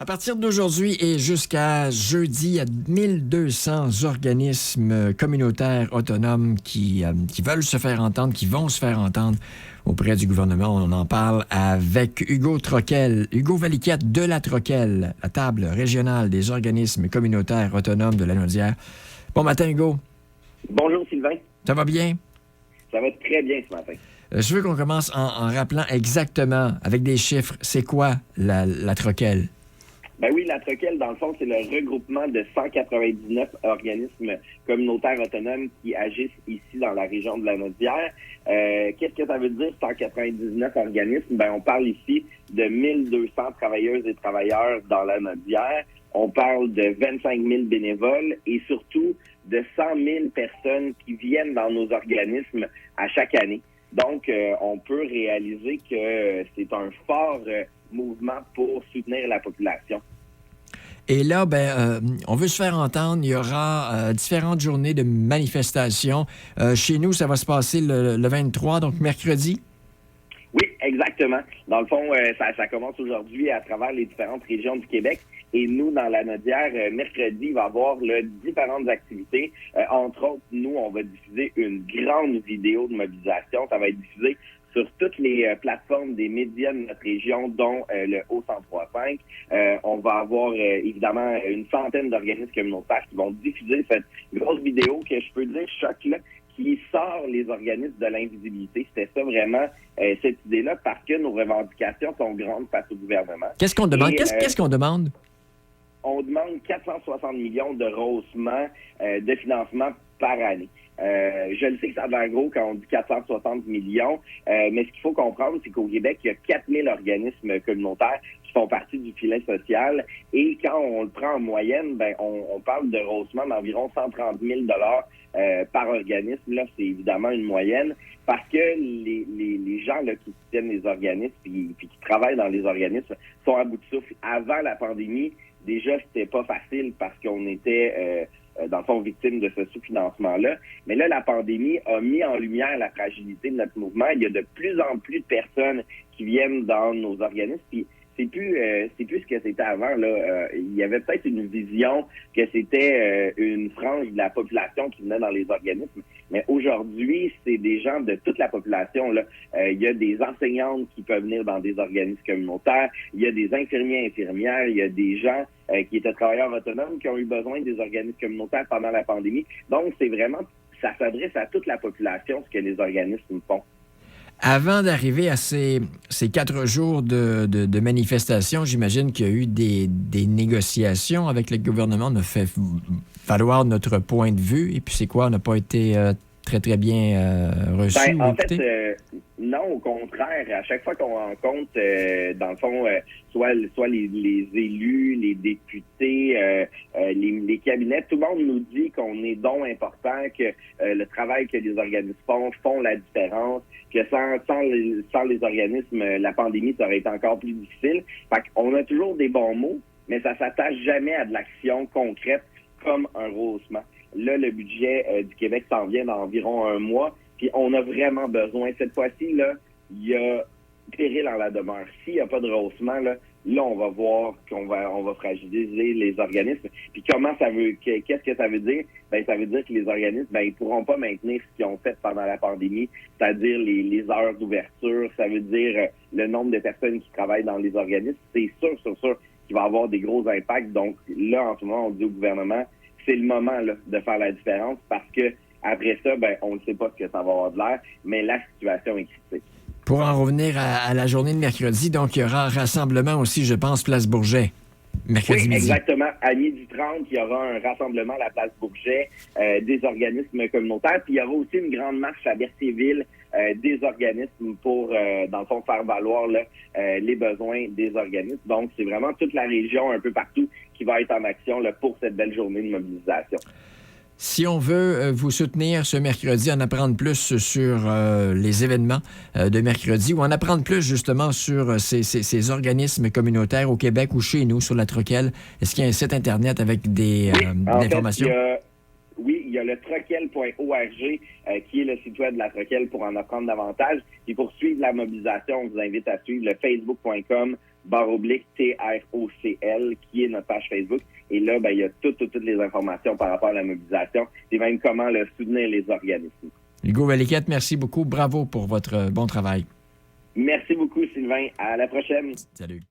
À partir d'aujourd'hui et jusqu'à jeudi, il y a 1200 organismes communautaires autonomes qui veulent se faire entendre, qui vont se faire entendre auprès du gouvernement. On en parle avec Hugo Troquel, Hugo Valiquette de la Troquel, la table régionale des organismes communautaires autonomes de Lanaudière. Bon matin, Hugo. Bonjour, Sylvain. Ça va bien? Ça va très bien ce matin. Je veux qu'on commence en rappelant exactement, avec des chiffres, c'est quoi la Troquel? Ben oui, la Troquel, dans le fond, c'est le regroupement de 199 organismes communautaires autonomes qui agissent ici dans la région de Lanaudière. Qu'est-ce que ça veut dire, 199 organismes? Ben, on parle ici de 1200 travailleuses et travailleurs dans Lanaudière. On parle de 25 000 bénévoles et surtout de 100 000 personnes qui viennent dans nos organismes à chaque année. Donc, on peut réaliser que c'est un fort mouvement pour soutenir la population. Et là, on veut se faire entendre. Il y aura différentes journées de manifestations. Chez nous, ça va se passer le 23, donc mercredi. Oui, exactement. Dans le fond, ça commence aujourd'hui à travers les différentes régions du Québec. Et nous, dans la Lanaudière, mercredi, il va y avoir différentes activités. Entre autres, nous, on va diffuser une grande vidéo de mobilisation. Ça va être diffusé sur toutes les plateformes des médias de notre région, dont le O103.5. On va avoir évidemment une centaine d'organismes communautaires qui vont diffuser cette grosse vidéo que je peux dire choc là, qui sort les organismes de l'invisibilité. C'était ça vraiment, cette idée-là, parce que nos revendications sont grandes face au gouvernement. Qu'est-ce qu'on demande? Qu'est-ce qu'on demande? On demande 460 millions de rehaussements de financement par année. Je le sais que ça a l'air gros quand on dit 460 millions, mais ce qu'il faut comprendre, c'est qu'au Québec, il y a 4000 organismes communautaires qui font partie du filet social. Et quand on le prend en moyenne, on parle de rehaussement d'environ 130 000 par organisme. Là, c'est évidemment une moyenne parce que les gens là, qui soutiennent les organismes puis qui travaillent dans les organismes sont à bout de souffle. Avant la pandémie, déjà, c'était pas facile parce qu'on était dans le fond, victime de ce sous-financement-là. Mais là, la pandémie a mis en lumière la fragilité de notre mouvement. Il y a de plus en plus de personnes qui viennent dans nos organismes. Puis c'est plus ce que c'était avant. Là. Il y avait peut-être une vision que c'était une frange de la population qui venait dans les organismes. Mais aujourd'hui, c'est des gens de toute la population. Là. Il y a des enseignantes qui peuvent venir dans des organismes communautaires. Il y a des infirmiers, infirmières. Il y a des gens qui étaient travailleurs autonomes qui ont eu besoin des organismes communautaires pendant la pandémie. Donc, c'est vraiment, ça s'adresse à toute la population, ce que les organismes font. Avant d'arriver à ces 4 jours de manifestation, j'imagine qu'il y a eu des négociations avec le gouvernement. On a fait valoir notre point de vue. Et puis, c'est quoi? On n'a pas été très, très bien reçus ou écoutés? En fait, non, au contraire. À chaque fois qu'on rencontre, dans le fond, soit les élus, les députés, les cabinets, tout le monde nous dit qu'on est donc important, que le travail que les organismes font la différence, que sans les organismes, la pandémie, ça aurait été encore plus difficile. Fait qu'on a toujours des bons mots, mais ça s'attache jamais à de l'action concrète comme un rehaussement. Là, le budget du Québec s'en vient dans environ un mois, puis on a vraiment besoin. Cette fois-ci, là, il y a péril en la demeure. S'il n'y a pas de rehaussement, là, on va voir qu'on va fragiliser les organismes. Puis qu'est-ce que ça veut dire? Ça veut dire que les organismes, ils pourront pas maintenir ce qu'ils ont fait pendant la pandémie, c'est-à-dire les heures d'ouverture, ça veut dire le nombre de personnes qui travaillent dans les organismes. C'est sûr qu'il va y avoir des gros impacts. Donc là, en ce moment, on dit au gouvernement, c'est le moment là, de faire la différence parce que après ça, on ne sait pas ce que ça va avoir de l'air, mais la situation est critique. Pour en revenir à la journée de mercredi, donc il y aura un rassemblement aussi, je pense, Place Bourget, mercredi midi. Exactement. À 12h30, il y aura un rassemblement à la Place Bourget des organismes communautaires. Puis il y aura aussi une grande marche à Berthierville des organismes pour, dans le fond, faire valoir là, les besoins des organismes. Donc, c'est vraiment toute la région, un peu partout, qui va être en action là, pour cette belle journée de mobilisation. Si on veut vous soutenir ce mercredi, en apprendre plus sur les événements de mercredi ou en apprendre plus justement sur ces organismes communautaires au Québec ou chez nous sur la Troquel, est-ce qu'il y a un site Internet avec des informations? Oui, il y a le troquel.org qui est le site web de la Troquel pour en apprendre davantage. Et pour suivre la mobilisation, on vous invite à suivre le facebook.com /TROCL, qui est notre page Facebook. Et là, il y a toutes les informations par rapport à la mobilisation et même comment soutenir les organismes. Hugo Valiquette, merci beaucoup. Bravo pour votre bon travail. Merci beaucoup, Sylvain. À la prochaine. Salut.